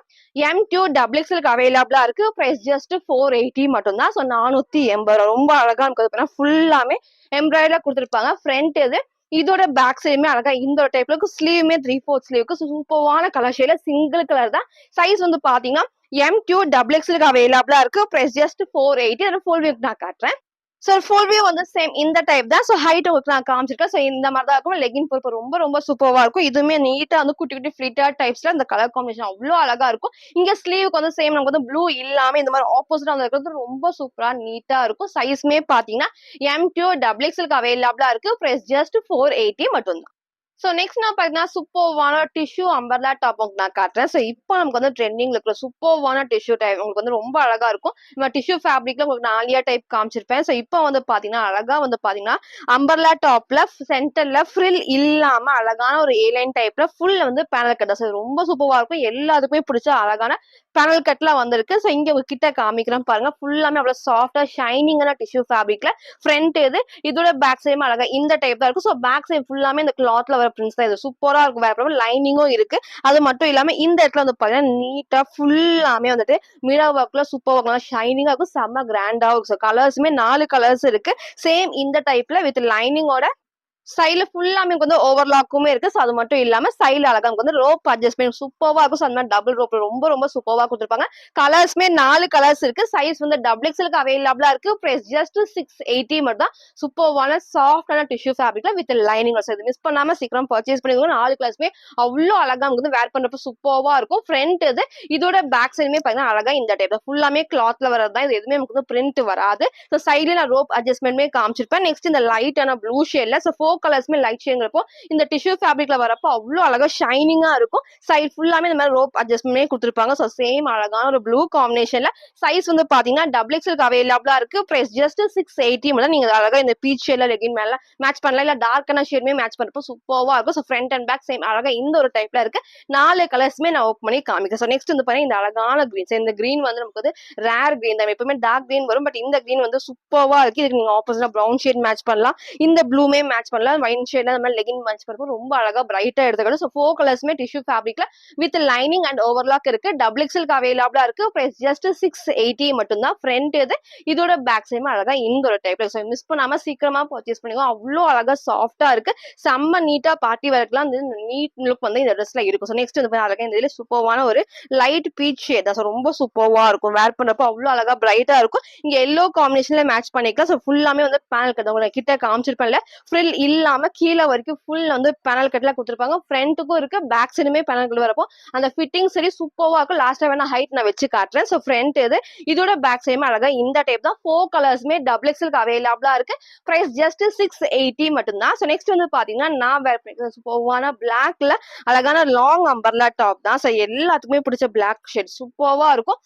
M2 டபுள் எக்ஸ்எல்க்கு அவைலபிளா இருக்கு. பிரைஸ் ஜஸ்ட் 480 மட்டும் தான். சோ 480 ரொம்ப அழகா இருக்குது. ஃபுல்லாமே எம்ப்ராய்டரா கொடுத்துருப்பாங்க. ஃப்ரண்ட் இது இதோட பேக் சைடுமே அழகா இந்த ஒரு டைப்ல இருக்கும். ஸ்லீவுமே 3/4 ஸ்லீவுக்கு சூப்பர்வான கலர் ஷேட்ல சிங்கிள் கலர் தான். சைஸ் வந்து பாத்தீங்கன்னா M2 டபுள் எக்ஸ்எல்க்கு அவைலபிளா இருக்கு. Price just 480. ஃபுல் வியூ நான் காட்டுறேன். சோ ஃபுல் வியூ வந்து சேம் இந்த டைப் தான். சோ ஹைட் உங்களுக்கு நான் காமிச்சிருக்கேன். சோ இந்த மாதிரி தான் இருக்கும். லெகின் பொறுப்பு ரொம்ப ரொம்ப சூப்பர்வா இருக்கும். இதுவுமே நீட்டா வந்து குட்டி குட்டி ஃபிளிட்டர் டைப்ஸ்ல இந்த கலர் காம்பினேஷன் அவ்வளவு அழகா இருக்கும். இங்க ஸ்லீவுக்கு வந்து சேம் நமக்கு வந்து ப்ளூ இல்லாம இந்த மாதிரி ஆப்போசிட்டா வந்து இருக்கிறது ரொம்ப சூப்பரா நீட்டா இருக்கும். சைஸ்மே பாத்தீங்கன்னா M2 டபுள் எக்ஸ்எல்க்கு அவைலபிளா இருக்கு. பிரைஸ் ஜஸ்ட் 480 மட்டும் தான். சோ நெக்ஸ்ட் நான் பாத்தீங்கன்னா சூப்பர்வான டிஷ்யூ அம்பர்லா டாப் உங்களுக்கு நான் காட்டுறேன். சோ இப்போ நமக்கு வந்து ட்ரெண்டிங்ல இருக்கிற சூப்பர்வான டிஷ்யூ டைப் உங்களுக்கு வந்து ரொம்ப அழகா இருக்கும். நம்ம டிஷ்யூ ஃபேப்ரிக்ல உங்களுக்கு நான் ஆலியா டைப் காமிச்சிருப்பேன். சோ இப்போ வந்து பாத்தீங்கன்னா அழகா வந்து பாத்தீங்கன்னா அம்பர்லா டாப்ல சென்டர்ல ஃப்ரில் இல்லாம அழகான ஒரு ஏ லைன் டைப்ல ஃபுல் வந்து பேனல் கட். சோ ரொம்ப சூப்பர்வா இருக்கும். எல்லாத்துக்குமே பிடிச்ச அழகான பேனல் கட்ல வந்திருக்கு. சோ இங்க உங்க கிட்ட காமிக்கிறேன் பாருங்க. ஃபுல்லாமே அவ்வளவு சாஃப்டா ஷைனிங்கான டிஷ்யூ ஃபேப்ரிக்ல ஃப்ரண்ட் இது இதோட பேக் சைடும் அழகா இந்த டைப் தான் இருக்கும். சோ பேக் சைடு ஃபுல்லாமே இந்த கிளாத்ல வர பிரிண்ட்ஸ் தான். இது சூப்பரா இருக்கும். வேற லைனிங்கும் இருக்கு. அது மட்டும் இல்லாம இந்த இடத்துல வந்து பாத்தீங்கன்னா நீட்டா ஃபுல்லாமே வந்துட்டு மிரர் ஒர்க்ல சூப்பர் ஒர்க்லாம் ஷைனிங்கா இருக்கும். செம்ம கிராண்டா இருக்கும். கலர்ஸுமே 4 கலர்ஸ் இருக்கு. சேம் இந்த டைப்ல வித் லைனிங்கோட சைடுல ஃபுல்லாமே வந்து ஓவர்லாக்குமே இருக்கு. சோ அது மட்டும் இல்லாம சைடுல அழகா நமக்கு வந்து ரோப் அட்ஜஸ்ட்மென்ட் சூப்பர்வா இருக்கும். சோ அந்த மாதிரி டபுள் ரோப் ரொம்ப சூப்பர்வா கொடுத்திருப்பாங்க. கலர்ஸ்மே 4 கலர்ஸ் இருக்கு. சைஸ் வந்து டபுள் எக்ஸ்எல்க்கு அவைலபிளா இருக்கு. பிரைஸ் ஜஸ்ட் 680 மட்டும் தான். சூப்பர்வான சாஃப்டான டிஷ்யூ ஃபேப்ரிக்ல வித் லைனிங். சோ இது மிஸ் பண்ணாம சீக்கிரம் பர்ச்சேஸ் பண்ணிக்கோங்க. 4 கலர்ஸ்மே அவ்வளோ அழகா நமக்கு வந்து வேர் பண்றப்ப சூப்பர்வா இருக்கும். ஃப்ரண்ட் இது இதோட பேக் சைடுமே பாத்தீங்கன்னா அழகா இந்த டைப்ல ஃபுல்லாமே கிளாத்ல வரது தான். இது எதுவுமே நமக்கு வந்து பிரிண்ட் வராது. சோ சைடுல நான் ரோப் அட்ஜஸ்ட்மென்ட்மே காமிச்சிருப்பேன். நெக்ஸ்ட் இந்த லைட்டான ப்ளூ ஷேட்ல சோ 4 கலர்ஸ்மே லைட் ஷேட்ங்கிறப்போ இந்த டிஷ்யூ ஃபேப்ரிக்ல வரப்போ அவ்வளோ அழகா ஷைனிங்கா இருக்கும். சைடு ஃபுல்லாமே இந்த மாதிரி ரோப் அட்ஜஸ்ட்மென்ட்மே கொடுத்துருப்பாங்க. சோ சேம் அழகான ஒரு ப்ளூ காம்பினேஷன்ல சைஸ் வந்து பாத்தீங்கன்னா டபுள் எக்ஸ்எல்க்கு அவைலபிளா இருக்கு. பிரைஸ் ஜஸ்ட் 680 மட்டும். நீங்க அழகா இந்த பீச் ஷேட்ல லெகின் மேல மேட்ச் பண்ணலாம். இல்ல டார்க்கான ஷேட்மே மேட்ச் பண்றப்போ சூப்பர்வா இருக்கும். So front and back same அழகா இந்த ஒரு டைப்ல இருக்கு. 4 கலர்ஸ்மே நான் ஓப்பன் பண்ணி காமிக்கிறேன். சோ நெக்ஸ்ட் வந்து பாத்தீங்கன்னா இந்த அழகான கிரீன். இந்த கிரீன் வந்து நமக்கு வந்து ரேர் கிரீன் தான். எப்பவுமே டார்க் கிரீன் வரும். பட் இந்த கிரீன் வந்து சூப்பர்வா இருக்கு. இதுக்கு நீங்க ஆப்போசிட்டா பிரவுன் ஷேட் மேட்ச் பண்ணலாம். இந்த ப்ளூமே மேட்ச் பண்ணலாம். வைன் ஷேட்ல அந்த மாதிரி லெகின் மேட்ச் பண்ணும்போது ரொம்ப அழகா பிரைட்டா எடுத்துக்கணும். சோ 4 கலர்ஸ்மே டிஷ்யூ ஃபேப்ரிக்ல வித் லைனிங் அண்ட் ஓவர்லாக் இருக்கு. டபுள் எக்ஸ்எல்க்கு அவைலபிளா இருக்கு. பிரைஸ் ஜஸ்ட் 680 மட்டும் தான். ஃப்ரண்ட் இது இதோட பேக் சைடுமே அழகா இந்த ஒரு டைப்ல. சோ மிஸ் பண்ணாம சீக்கிரமா பர்ச்சேஸ் பண்ணிக்கோ. அவ்வளோ அழகா சாஃப்டா இருக்கு. செம்ம நீட்டா பார்ட்டி வேர்க்கலாம் நீட் லுக் வந்து இந்த ட்ரெஸ்ல இருக்கும். சோ நெக்ஸ்ட் வந்து அழகா இந்த இதுல சூப்பர்வான ஒரு லைட் பீச் ஷேட் தான். சோ ரொம்ப சூப்பர்வா இருக்கும். வேர் பண்றப்போ அவ்வளோ அழகா பிரைட்டா இருக்கும். இங்க எல்லோ காம்பினேஷன்ல மேட்ச் பண்ணிக்கலாம். சோ ஃபுல்லாமே வந்து பேனல் கட் உங்களுக்கு கிட்ட காமிச்சிருப்பேன்ல ஃப்ரில் இல்லாம கீழே வரைக்கும் ஃபுல் வந்து பேனல் கட்ல கொடுத்துருப்பாங்க. ஃப்ரண்ட்டுக்கும் இருக்கு பேக் சைடுமே பேனல் கட் வரப்போ அந்த ஃபிட்டிங் சரி சூப்பர்வா இருக்கும். லாஸ்டா வேணா ஹைட் நான் வச்சு காட்டுறேன். சோ ஃப்ரண்ட் இது இதோட பேக் சைடுமே அழகா இந்த டைப் தான். 4 கலர்ஸ்மே டபுள் எக்ஸ்எல்க்கு அவைலபிளா இருக்கு. பிரைஸ் ஜஸ்ட் 680 மட்டும் தான். சோ நெக்ஸ்ட் வந்து பாத்தீங்கன்னா நான் வேர் பண்ணிருக்கேன் சூப்பர்வான பிளாக்ல அழகான லாங் அம்பர்லா டாப் தான். சோ எல்லாத்துக்குமே பிடிச்ச பிளாக் ஷேட் சூப்பர்வா இருக்கும்.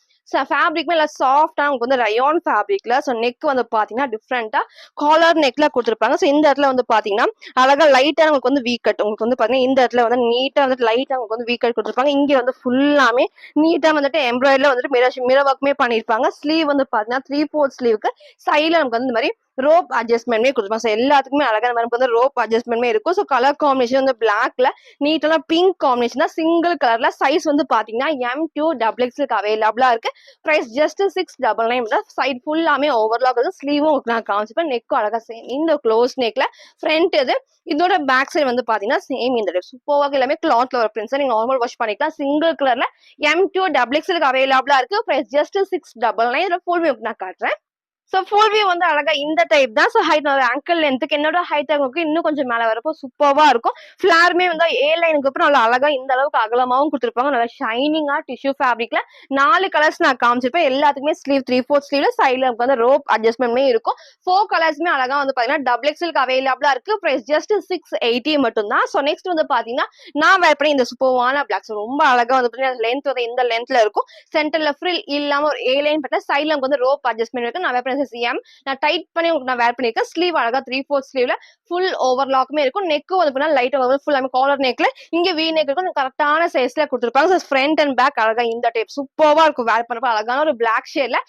ஃபேப்ரிக்மே இல்லை சாஃப்டா உங்களுக்கு வந்து ரயான் ஃபேப்ரிக்ல. ஸோ நெக் வந்து பாத்தீங்கன்னா டிஃப்ரெண்டா காலர் நெக்ல கொடுத்துருப்பாங்க. ஸோ இந்த இடத்துல வந்து பாத்தீங்கன்னா அழகா லைட்டா உங்களுக்கு வந்து வீ கட் உங்களுக்கு வந்து பாத்தீங்கன்னா இந்த இடத்துல வந்து நீட்டா வந்துட்டு லைட்டா உங்களுக்கு வந்து வீ கட் கொடுத்துருப்பாங்க. இங்க வந்து ஃபுல்லாமே நீட்டா வந்துட்டு எம்ப்ராய்டரில வந்துட்டு மிரர் ஒர்க்குமே பண்ணிருப்பாங்க. ஸ்லீவ் வந்து பாத்தீங்கன்னா 3/4 ஸ்லீவுக்கு சைட்ல நமக்கு வந்து இந்த மாதிரி ரோப் அட்ஜஸ்ட்மெண்ட்மே கொடுத்துருப்பாங்க. ஸோ எல்லாத்துக்குமே அழகா நமக்கு வந்து ரோப் அட்ஜஸ்ட்மெண்ட்மே இருக்கும். ஸோ கலர் காம்பினேஷன் வந்து பிளாக்ல நீட்டான பிங்க் காம்பினேஷன் சிங்கிள் கலர்ல சைஸ் வந்து பாத்தீங்கன்னா M2 டபுள் எக்ஸ்எல்க்கு அவைலபிளா இருக்கு. பிரைஸ் ஜஸ்ட் 699 தான். சைட் ஃபுல்லாமே ஓவர்லாக் இருக்கு. ஸ்லீவும் நான் காமிச்சிப்பேன். நெக்கும் அழகா சேம் இந்த க்ளோஸ் நெக்ல ஃப்ரண்ட் இது இதோட பேக் சைடு வந்து பாத்தீங்கன்னா சேம் இந்த சூப்பர்வா எல்லாமே கிளாத்ல ஒரு பிரிண்ட்ஸ் நீங்க நார்மல் வாஷ் பண்ணிக்கலாம். சிங்கிள் கலர்ல M2 டபுள் எக்ஸ்எல்க்கு அவைலபிளா இருக்கு. Price just 699. இதோட ஃபுல் வியூ நான் காட்டுறேன். சோ ஃபுல் வியூ வந்து அழகா இந்த டைப் தான். சோ ஹைட் ஆங்கிள் லென்த்துக்கு என்னோட ஹைட் இன்னும் கொஞ்சம் மேல வரப்போ சூப்பர்வா இருக்கும். ஃபிளாருமே வந்து ஏ லைனுக்கு அப்புறம் நல்லா அழகா இந்த அளவுக்கு அகலமாவும் கொடுத்துருப்பாங்க. நல்லா ஷைனிங்கா டிஷ்யூ ஃபேப்ரிக்ல 4 கலர்ஸ் நான் காமிச்சிருப்பேன். எல்லாத்துக்குமே ஸ்லீவ் 3/4 ஸ்லீவ்ல சைட்ல நமக்கு வந்து ரோப் அட்ஜஸ்ட்மெண்ட்மே இருக்கும். 4 கலர்ஸ்மே அழகா வந்து பாத்தீங்கன்னா டபுள் எக்ஸ்எல்க்கு அவைலபிளா இருக்கு. பிரைஸ் ஜஸ்ட் 680 மட்டும் தான். சோ நெக்ஸ்ட் வந்து பாத்தீங்கன்னா நான் வேர் பண்ணி இந்த சூப்பர்வான பிளாக். சோ ரொம்ப அழகா வந்து பாத்தீங்கன்னா லென்த் வந்து இந்த லென்த்ல இருக்கும். சென்டர்ல ஃப்ரில் இல்லாம ஒரு ஏ லைன் பட்ட சைட்ல நமக்கு வந்து ரோப் அட்ஜஸ்ட்மெண்ட் இருக்கு. நான் வேர் பண்ணி எம் நான் டைட் பண்ணி உங்களுக்கு நான் வேர் பண்ணிருக்கேன். ஸ்லீவ் அழகா 3/4 ஸ்லீவ்ல ஃபுல் ஓவர்லாக்குமே இருக்கும். நெக்கும் வந்து லைட் ஃபுல் காலர் நெக்ல இங்க வி நெக் இருக்கும். கரெக்டான சைஸ்ல கொடுத்துருப்பாங்க. ஃப்ரண்ட் அண்ட் பேக் அழகா இந்த டைப் சூப்பர்வா இருக்கும். வேர் பண்ணப்ப அழகான ஒரு பிளாக் ஷேட்ல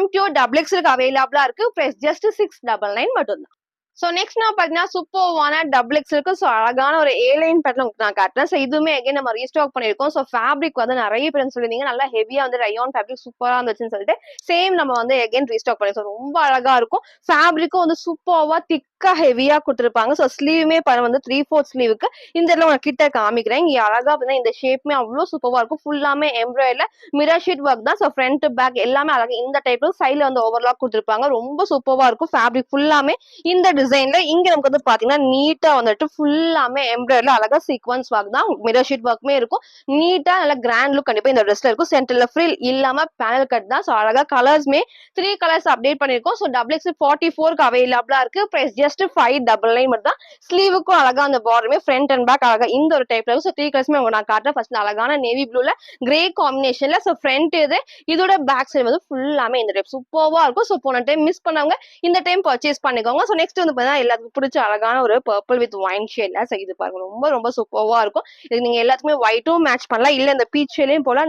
M2 டபுள் எக்ஸ்எல்க்கு அவைலபிளா இருக்கு. பிரைஸ் ஜஸ்ட் 699 மட்டும் தான். சோ நெக்ஸ்ட் நான் பாத்தீங்கன்னா சூப்பர்வான டபுள் எக்ஸ்எல்க்கு சோ அழகான ஒரு ஏ லைன் பேட்டர்ன் உங்களுக்கு நான் காட்டுறேன். சோ இதுவுமே அகைன் நம்ம ரீஸ்டாக் பண்ணிருக்கோம். சோ ஃபேப்ரிக் வந்து நிறைய பேர் சொல்லிருந்தீங்க நல்லா ஹெவியா வந்து ரயான் ஃபேப்ரிக் சூப்பரா இருந்துச்சுன்னு சொல்லிட்டு சேம் நம்ம வந்து அகைன் ரீஸ்டாக் பண்ணிருக்கோம். ரொம்ப அழகா இருக்கும். ஃபேப்ரிக்கும் வந்து சூப்பர்வா திக்கா ஹெவியா கொடுத்துருப்பாங்க. சோ ஸ்லீவுமே வந்து 3/4 ஸ்லீவுக்கு இந்த இடத்துல உங்களுக்கு கிட்ட காமிக்கிறேன். இங்க அழகா இந்த ஷேப்மே அவ்வளவு சூப்பர்வா இருக்கும். ஃபுல்லாமே எம்ப்ராய்டர்ல மிரர் ஷீட் ஒர்க் தான். சோ ஃப்ரண்ட் பேக் எல்லாமே அழகா இந்த டைப்ல சைட்ல வந்து ஓவர்லாக் கொடுத்துருப்பாங்க. ரொம்ப சூப்பர்வா இருக்கும். ஃபேப்ரிக் ஃபுல்லாமே இந்த டிசைன்ல இங்க நமக்கு வந்து பாத்தீங்கன்னா நீட்டா வந்துட்டு ஃபுல்லாமே எம்ப்ராய்டர்ல அழகா சீக்வன்ஸ் ஒர்க் தான். மிரர் ஷீட் ஒர்க்குமே இருக்கும். நீட்டா நல்ல கிராண்ட் லுக் கண்டிப்பா இந்த ட்ரெஸ்ல இருக்கும். சென்டர்ல ஃப்ரில் இல்லாம பேனல் கட் தான். சோ அழகா கலர்ஸ்மே 3 கலர்ஸ் அப்டேட் பண்ணிருக்கோம். சோ டபுள் எக்ஸ் 44க்கு அவைலபிளா இருக்கு. பிரைஸ் ஜஸ்ட் 599 மட்டும் தான். ஸ்லீவுக்கும் அழகா அந்த பார்டருமே ஃப்ரண்ட் அண்ட் பேக் அழகா இந்த ஒரு டைப்ல இருக்கும். சோ 3 கலர்ஸ்மே நான் காட்டுறேன். ஃபர்ஸ்ட் அழகான நேவி ப்ளூல கிரே காம்பினேஷன்ல சோ ஃப்ரண்ட் இது இதோட பேக் சைடு வந்து ஃபுல்லாமே இந்த டைப் சூப்பர்வா இருக்கும். சோ போன டைம் மிஸ் பண்ணவங்க இந்த டைம் பர்ச்சேஸ் பண்ணிக்கோங்க. சோ நெக்ஸ்ட் வந்து பாத்தீங்கன்னா எல்லாத்துக்கும் பிடிச்ச அழகான ஒரு பர்பிள் வித் ஒயின் ஷேட்ல இது பாருங்க ரொம்ப சூப்பர்வா இருக்கும். இது நீங்க எல்லாத்துக்குமே ஒயிட்டும் மேட்ச் பண்ணலாம். இல்ல இந்த பீச் ஷேட்லயும் போல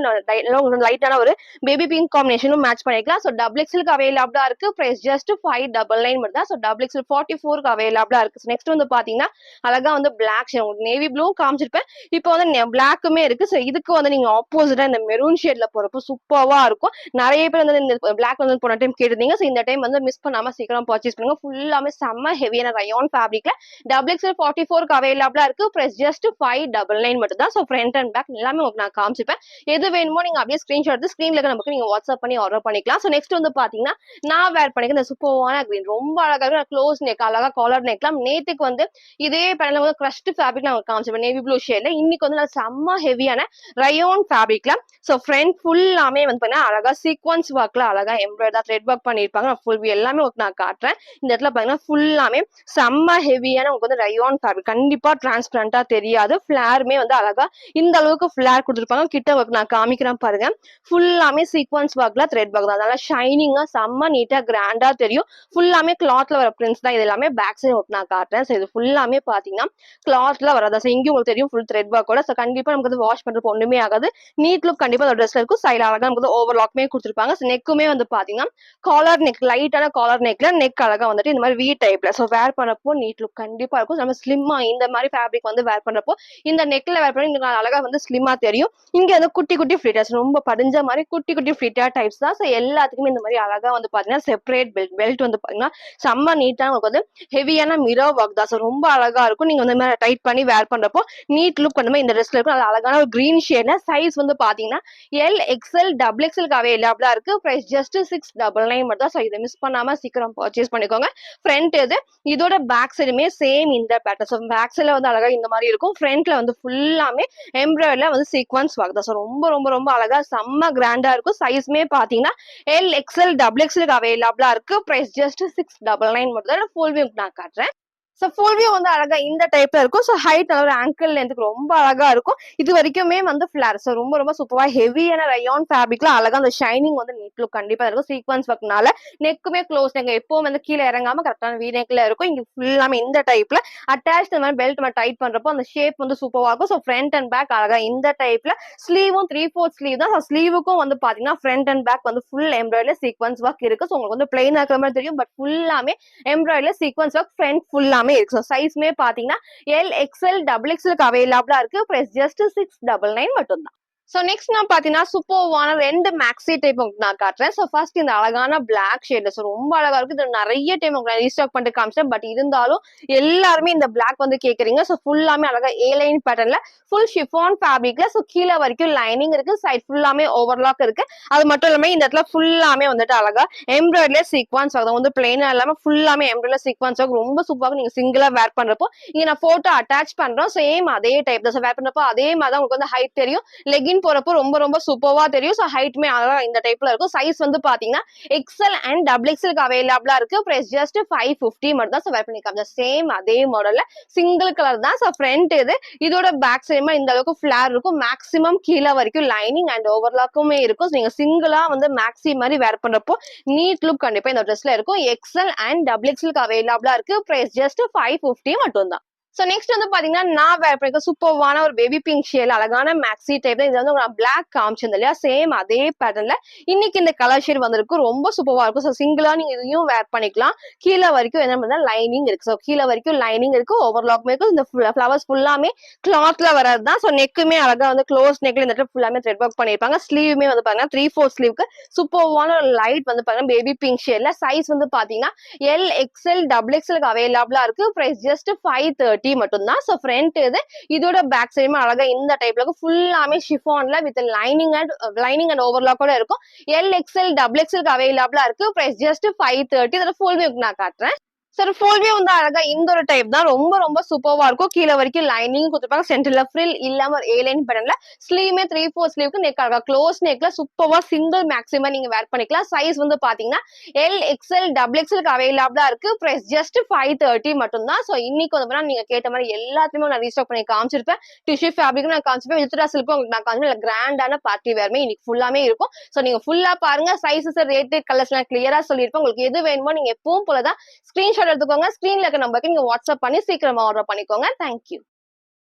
லைட்டான ஒரு பேபி பிங்க் காம்பினேஷனும் மேட்ச் பண்ணிக்கலாம். சோ டபுள் எக்ஸ்எல்க்கு அவைலபிளா இருக்கு. பிரைஸ் ஜஸ்ட் 599 மட்டும் தான். சோ டபுள் எக்ஸ்எல் 44க்கு அவைலபிளா இருக்கு. நெக்ஸ்ட் வந்து பாத்தீங்கன்னா அழகா வந்து பிளாக் ஷேட், உங்களுக்கு நேவி ப்ளூ காமிச்சிருப்பேன், இப்போ வந்து பிளாக்குமே இருக்கு. ஸோ இதுக்கு வந்து நீங்க ஆப்போசிட்டா இந்த மெரூன் ஷேட்ல போறப்போ சூப்பர்வா இருக்கும். நிறைய பேர் வந்து இந்த பிளாக் வந்து போன டைம் கேட்டிருந்தீங்க. ஸோ இந்த டைம் வந்து மிஸ் பண்ணாம சீக்கிரம் பர்ச்சேஸ் பண்ணுங்க. ஃபுல்லாமே செம்ம ஹெவியான ரயான் ஃபேப்ரிக்ல XXL 44க்கு அவைலபிளா இருக்கு. பிரைஸ் ஜஸ்ட் 599 மட்டும் தான். ஸோ ஃப்ரண்ட் அண்ட் பேக் எல்லாமே உங்களுக்கு நான் காமிச்சிருப்பேன். எது வேணுமோ நீங்க அப்படியே ஸ்கிரீன்ஷாட் எடுத்து ஸ்கிரீன்ல நமக்கு நீங்க வாட்ஸ்அப் பண்ணி ஆர்டர் பண்ணிக்கலாம். ஸோ நெக்ஸ்ட் வந்து பாத்தீங்கன்னா நான் வேர் பண்ணிக்க இந்த சூப்பர்வான கிரீன் ரொம்ப அழகா இருக்கு. க்ளோஸ் நெக், அழகா காலர் நெக்லாம். நேத்துக்கு வந்து இதே பேனல வந்து கிரஷ்ட் ஃபேப்ரிக் நான் காமிச்சிருப்பேன் நேவி ப்ளூ ஷேட்ல. இன்னைக்கு வந்து நான் செம்ம ஹெவியான ரயோன் ஃபேப்ரிக்ல. ஸோ ஃப்ரண்ட் ஃபுல்லாமே வந்து பாத்தீங்கன்னா அழகா சீக்வன்ஸ் ஒர்க்ல அழகா எம்ப்ராய்டர் த்ரெட் ஒர்க் பண்ணிருப்பாங்க. ஃபுல் வியூ எல்லாமே உங்களுக்கு நான் காட்டுறேன். இந்த இடத்துல பாத்தீங்கன்னா ஃபுல்லாமே செம்ம ஹெவியான உங்களுக்கு வந்து ரயோன் ஃபேப்ரிக். கண்டிப்பா டிரான்ஸ்பரண்டா தெரியாது. ஃபிளாருமே வந்து அழகா இந்த அளவுக்கு ஃபிளார் கொடுத்துருப்பாங்க. கிட்ட ஒர்க் நான் காமிக்கிறேன் பாருங்க. ஃபுல்லாமே சீக்வன்ஸ் ஒர்க்ல த்ரெட் ஒர்க் தான். அதனால ஷைனிங்கா செம்ம நீட்டா கிராண்டா தெரியும். ஃபுல்லாமே கிளாத்ல வர பிரிண்ட்ஸ் தான். இது எல்லாமே பேக் சைடு ஒர்க் நான் காட்டுறேன். ஸோ இது ஃபுல்லாமே பாத்தீங்கன்னா கிளாத்ல வரதா. ஸோ இங்கே உங்களுக்கு தெரியும் ஃபுல் த்ரெட் ஒர்க்கோட. ஸோ கண்டிப்பா நமக்கு வந்து வாஷ் பண்றது ஒண்ணுமே ஆகாது. நீட் லுக் கண்டிப்பா அந்த ட்ரெஸ்ல இருக்கும். சைடு அழகா நமக்கு வந்து ஓவர்லாக்மே கொடுத்துருப்பாங்க. ஸோ நெக்குமே வந்து பாத்தீங்கன்னா காலர் நெக், லைட்டான காலர் நெக்ல நெக் அழகா வந்துட்டு இந்த மாதிரி வி டைப்ல. ஸோ வேர் பண்ணப்போ நீட் லுக் கண்டிப்பா இருக்கும். நம்ம ஸ்லிம்மா இந்த மாதிரி ஃபேப்ரிக் வந்து வேர் பண்றப்போ இந்த நெக்ல வேர் பண்ணி இங்க அழகா வந்து ஸ்லிம்மா தெரியும். இங்க வந்து குட்டி குட்டி ஃபிளிட்டர்ஸ், ரொம்ப படிஞ்ச மாதிரி குட்டி குட்டி ஃபிளிட்டர் டைப்ஸ் தான். ஸோ எல்லாத்துக்குமே இந்த மாதிரி அழகா வந்து பாத்தீங்கன்னா செப்பரேட் பெல்ட் வந்து பாத்தீங்கன்னா செம்ம நீட்டா உங்களுக்கு வந்து ஹெவியான மிரர் ஒர்க் தான். ஸோ ரொம்ப அழகா இருக்கும். நீங்க வந்து மாதிரி டைட் பண்ணி வேர் பண்றப்போ நீட் லுக் அந்த மாதிரி இந்த ட்ரெஸ்ல இருக்கும். அது அழகான ஒரு கிரீன் ஷேட்ல. சைஸ் வந்து பாத்தீங்கன்னா XL XXLக்கு அவைலபிளா இருக்கு. பிரைஸ் ஜஸ்ட் 699 மட்டும் தான். ஸோ இதை மிஸ் பண்ணாம சீக்கிரம் பர்ச்சேஸ் பண்ணிக்கோங்க. ஃப்ரண்ட் இது, இதோட பேக் சைடுமே சேம் இந்த பேட்டர்ன். ஸோ பேக் சைடுல வந்து அழகா இந்த மாதிரி இருக்கும். ஃப்ரண்ட்ல வந்து ஃபுல்லாமே எம்ப்ராய்டர்ல வந்து சீக்வன்ஸ் ஒர்க் தான். ஸோ ரொம்ப ரொம்ப ரொம்ப அழகா செம்ம கிராண்டா இருக்கும். சைஸ்மே பாத்தீங்கன்னா XL XXLக்கு அவைலபிளா இருக்கு. பிரைஸ் ஜஸ்ட் 699 மட்டும் தான். ஃபுல் வியூ நான் காட்டுறேன். ஸோ ஃபுல் வியூ வந்து அழகா இந்த டைப்ல இருக்கும். ஸோ ஹைட் நல்ல ஒரு ஆங்கிள் லென்த்துக்கு ரொம்ப அழகா இருக்கும். இது வரைக்குமே வந்து ஃபிளார். ஸோ ரொம்ப ரொம்ப சூப்பரா ஹெவியான ரயான் ஃபேப்ரிக்ல அழகா அந்த ஷைனிங் வந்து நீட் லுக் கண்டிப்பா இருக்கும். சீக்வன்ஸ் ஒர்க்னால நெக்குமே க்ளோஸ் நெக், எப்பவும் வந்து கீழே இறங்காம கரெக்டான வி நெக்ல இருக்கும். இங்க ஃபுல்லாமே இந்த டைப்ல அட்டாச் இந்த மாதிரி பெல்ட் நம்ம டைட் பண்றப்போ அந்த ஷேப் வந்து சூப்பரா இருக்கும். ஸோ ஃப்ரண்ட் அண்ட் பேக் அழகா இந்த டைப்ல. ஸ்லீவும் 3/4 ஸ்லீவ் தான். ஸோ ஸ்லீவுக்கும் வந்து பாத்தீங்கன்னா ஃப்ரண்ட் அண்ட் பேக் வந்து ஃபுல் எம்ப்ராய்டர்ல சீக்வன்ஸ் ஒர்க் இருக்கு. ஸோ உங்களுக்கு வந்து பிளைனா இருக்கிற மாதிரி தெரியும். பட் ஃபுல்லாமே எம்ப்ராய்டர்ல சீக்வன்ஸ் ஒர்க் ஃப்ரண்ட் ஃபுல்லாமே இருக்கு. ஸோ சைஸ்மே பாத்தீங்கன்னா XL XXLக்கு அவைலபிளா இருக்கு. பிரைஸ் ஜஸ்ட் 699 மட்டும் தான். சோ நெக்ஸ்ட் நான் பாத்தீங்கன்னா சூப்பர்வான 2 மேக்ஸி டைப் உங்களுக்கு நான் காட்டுறேன். சோ ஃபர்ஸ்ட் இந்த அழகான பிளாக் ஷேட்ல. சோ ரொம்ப அழகா இருக்கு. இது நிறைய டைம் உங்களுக்கு ரீஸ்டாக் பண்ணிட்டு காமிச்சேன். பட் இருந்தாலும் எல்லாருமே இந்த பிளாக் வந்து கேக்குறீங்க. சோ ஃபுல்லாமே அழகா ஏ லைன் பேட்டர்ன்ல ஃபுல் ஷிஃபான் ஃபேப்ரிக்ல. சோ கீழே வரைக்கும் லைனிங் இருக்கு. சைட் ஃபுல்லாமே ஓவர்லாக் இருக்கு. அது மட்டும் இல்லாம இந்த இடத்துல ஃபுல்லாமே வந்துட்டு அழகா எம்ப்ராய்டர்ல சீக்வன்ஸ் ஆகும். வந்து பிளைனா இல்லாம ஃபுல்லாமே எம்ப்ராய்டர்ல சீக்வன்ஸ் ஆகும். ரொம்ப சூப்பராக நீங்க சிங்கிளா வேர் பண்றப்போ இங்க நான் போட்டோ அட்டாச் பண்றோம். சேம் அதே டைப் தான். வேர் பண்றப்போ அதே மாதிரி தான் உங்களுக்கு வந்து ஹைட் தெரியும். லெகின் போறப்போ ரொம்ப ரொம்ப சூப்பர்வா தெரியும். ஸோ ஹைட்மே அழகா இந்த டைப்ல இருக்கும். சைஸ் வந்து பாத்தீங்கன்னா XL அண்ட் XXLக்கு அவைலபிளா இருக்கு. பிரைஸ் ஜஸ்ட் 550 மட்டும் தான். ஸோ வேர் பண்ணிக்கலாம். சேம் அதே மாடல்ல சிங்கிள் கலர் தான். ஸோ ஃப்ரண்ட் இது, இதோட பேக் சைடுமா இந்த அளவுக்கு ஃபிளார் இருக்கும். மேக்ஸிமம் கீழே வரைக்கும் லைனிங் அண்ட் ஓவர்லாக்குமே இருக்கும். நீங்க சிங்கிளா வந்து மேக்ஸி மாதிரி வேர் பண்றப்போ நீட் லுக் கண்டிப்பா இந்த ட்ரெஸ்ல இருக்கும். XL அண்ட் XXLக்கு அவைலபிளா இருக்கு. பிரைஸ் ஜஸ்ட் 550 மட்டும் தான். சோ நெக்ஸ்ட் வந்து பாத்தீங்கன்னா நான் வேர் பண்ணிக்க சூப்பர்வான ஒரு பேபி பிங்க் ஷேட் அழகான மேக்ஸி டைப்ல. இது வந்து நான் பிளாக் காமிச்சிருந்தேன் இல்லையா, சேம் அதே பேட்டர்ன்ல இன்னைக்கு இந்த கலர் ஷேட் வந்திருக்கு. ரொம்ப சூப்பரா இருக்கும். ஸோ சிங்கிளா நீங்க இதையும் வேர் பண்ணிக்கலாம். கீழே வரைக்கும் என்ன பண்ணா லைனிங் இருக்கு. ஸோ கீழே வரைக்கும் லைனிங் இருக்கு, ஓவர்லாக்மே இருக்கு. இந்த ஃபிளவர்ஸ் ஃபுல்லாமே கிளாத்ல வரது தான். ஸோ நெக்குமே அழகா வந்து க்ளோஸ் நெக்ல இந்த இடத்துல ஃபுல்லாமே த்ரெட் ஒர்க் பண்ணிருப்பாங்க. ஸ்லீவுமே வந்து பாத்தீங்கன்னா 3/4 ஸ்லீவ்க்கு சூப்பர்வான ஒரு லைட் வந்து பாத்தீங்கன்னா பேபி பிங்க் ஷேட்ல. சைஸ் வந்து பாத்தீங்கன்னா XL XXLக்கு அவைலபிளா இருக்கு. பிரைஸ் ஜஸ்ட் 530 மட்டும் தான். சோ ஃப்ரண்ட் இது, இதோட பேக் சைடுமே அழகா இந்த டைப்ல ஃபுல்லாமே ஷிஃபான்ல வித் லைனிங் அண்ட் ஓவர்லாக்கோட இருக்கும். XL XXLக்கு அவைலபிளா இருக்கு. Price just 530. இதோட ஃபுல் வியூ நான் காட்டுறேன். சார் ஃபுல் வியூ வந்து அழகா இந்த ஒரு டைப் தான். ரொம்ப ரொம்ப சூப்பர்வா இருக்கும். கீழே வரைக்கும் லைனிங் கொடுத்துருப்பாங்க. சென்டர்ல ஃப்ரில் இல்லாம ஒரு ஏ லைன் பேட்டர்ன்ல. ஸ்லீவ்மே 3/4 ஸ்லீவ்க்கு நெக் அழகா க்ளோஸ் நெக்ல சூப்பர்வா சிங்கிள் மேக்ஸிமம் நீங்க வேர் பண்ணிக்கலாம். சைஸ் வந்து பாத்தீங்கன்னா XL XXLக்கு அவைலபிளா இருக்கு. பிரைஸ் ஜஸ்ட் 530 மட்டும் தான். சோ இன்னைக்கு வந்து நீங்க கேட்ட மாதிரி எல்லாத்தையுமே நான் ரீஸ்டாக் பண்ணி காமிச்சிருப்பேன். டிஷ்யூ ஃபேப்ரிக் நான் காமிச்சிருப்பேன். வித்ரா சில்க்கும் உங்களுக்கு நான் காமிச்சிருப்பேன். கிராண்டான பார்ட்டி வேர்மே இன்னைக்கு ஃபுல்லாமே இருக்கும். சோ நீங்க ஃபுல்லா பாருங்க. சைஸஸ், ரேட், கலர்ஸ் எல்லாம் கிளியரா சொல்லிருப்பேன். உங்களுக்கு எது வேணுமோ நீங்க எப்பவும் போலதான் ஸ்கிரீன்ஷாட் எடுத்துக்கோங்க. ஸ்கிரீன்ல இருக்க நம்பருக்கு நீங்க வாட்ஸ்அப் பண்ணி சீக்கிரமா ஆர்டர் பண்ணிக்கோங்க. தேங்க்யூ.